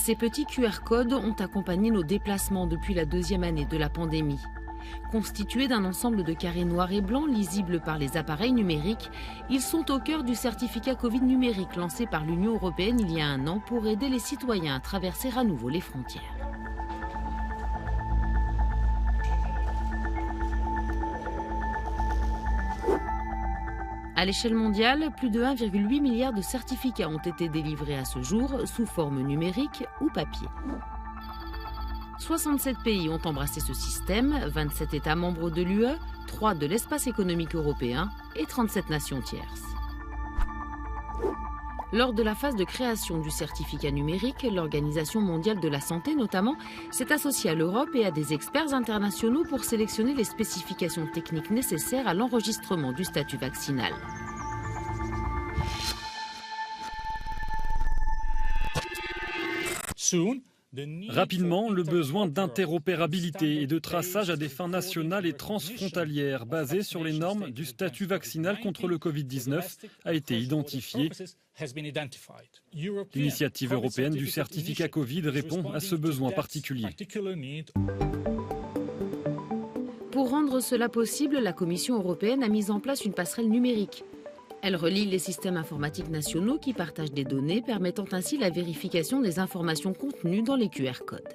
Ces petits QR codes ont accompagné nos déplacements depuis la deuxième année de la pandémie. Constitués d'un ensemble de carrés noirs et blancs lisibles par les appareils numériques, ils sont au cœur du certificat Covid numérique lancé par l'Union européenne il y a un an pour aider les citoyens à traverser à nouveau les frontières. À l'échelle mondiale, plus de 1,8 milliard de certificats ont été délivrés à ce jour sous forme numérique ou papier. 67 pays ont embrassé ce système, 27 États membres de l'UE, 3 de l'espace économique européen et 37 nations tierces. Lors de la phase de création du certificat numérique, l'Organisation mondiale de la santé notamment s'est associée à l'Europe et à des experts internationaux pour sélectionner les spécifications techniques nécessaires à l'enregistrement du statut vaccinal. Rapidement, le besoin d'interopérabilité et de traçage à des fins nationales et transfrontalières basées sur les normes du statut vaccinal contre le Covid-19 a été identifié. L'initiative européenne du certificat Covid répond à ce besoin particulier. Pour rendre cela possible, la Commission européenne a mis en place une passerelle numérique. Elle relie les systèmes informatiques nationaux qui partagent des données, permettant ainsi la vérification des informations contenues dans les QR codes.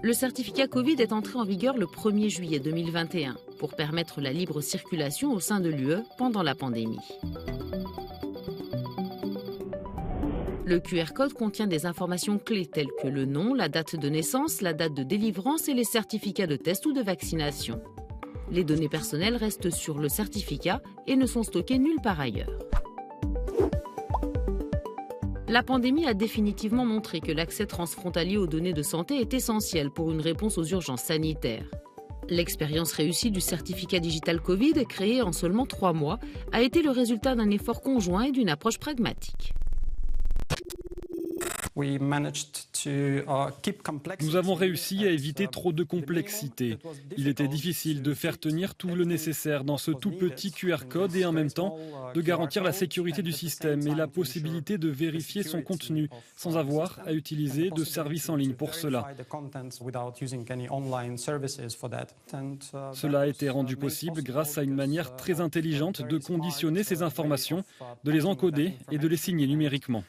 Le certificat Covid est entré en vigueur le 1er juillet 2021 pour permettre la libre circulation au sein de l'UE pendant la pandémie. Le QR code contient des informations clés telles que le nom, la date de naissance, la date de délivrance et les certificats de test ou de vaccination. Les données personnelles restent sur le certificat et ne sont stockées nulle part ailleurs. La pandémie a définitivement montré que l'accès transfrontalier aux données de santé est essentiel pour une réponse aux urgences sanitaires. L'expérience réussie du certificat digital Covid, créé en seulement 3 mois, a été le résultat d'un effort conjoint et d'une approche pragmatique. Nous avons réussi à éviter trop de complexité. Il était difficile de faire tenir tout le nécessaire dans ce tout petit QR code et en même temps de garantir la sécurité du système et la possibilité de vérifier son contenu sans avoir à utiliser de services en ligne pour cela. Cela a été rendu possible grâce à une manière très intelligente de conditionner ces informations, de les encoder et de les signer numériquement.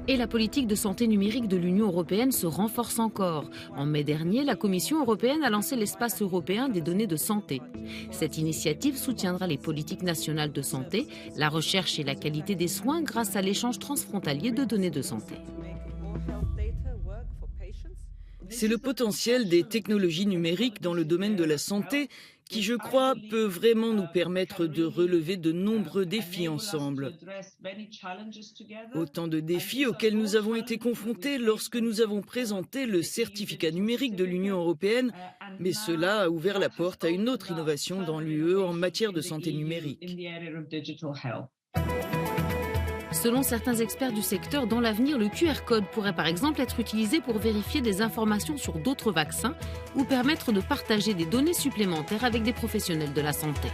Et la politique de santé numérique de l'Union européenne se renforce encore. En mai dernier, la Commission européenne a lancé l'espace européen des données de santé. Cette initiative soutiendra les politiques nationales de santé, la recherche et la qualité des soins grâce à l'échange transfrontalier de données de santé. C'est le potentiel des technologies numériques dans le domaine de la santé qui, je crois, peut vraiment nous permettre de relever de nombreux défis ensemble. Autant de défis auxquels nous avons été confrontés lorsque nous avons présenté le certificat numérique de l'Union européenne, mais cela a ouvert la porte à une autre innovation dans l'UE en matière de santé numérique. Selon certains experts du secteur, dans l'avenir, le QR code pourrait par exemple être utilisé pour vérifier des informations sur d'autres vaccins ou permettre de partager des données supplémentaires avec des professionnels de la santé.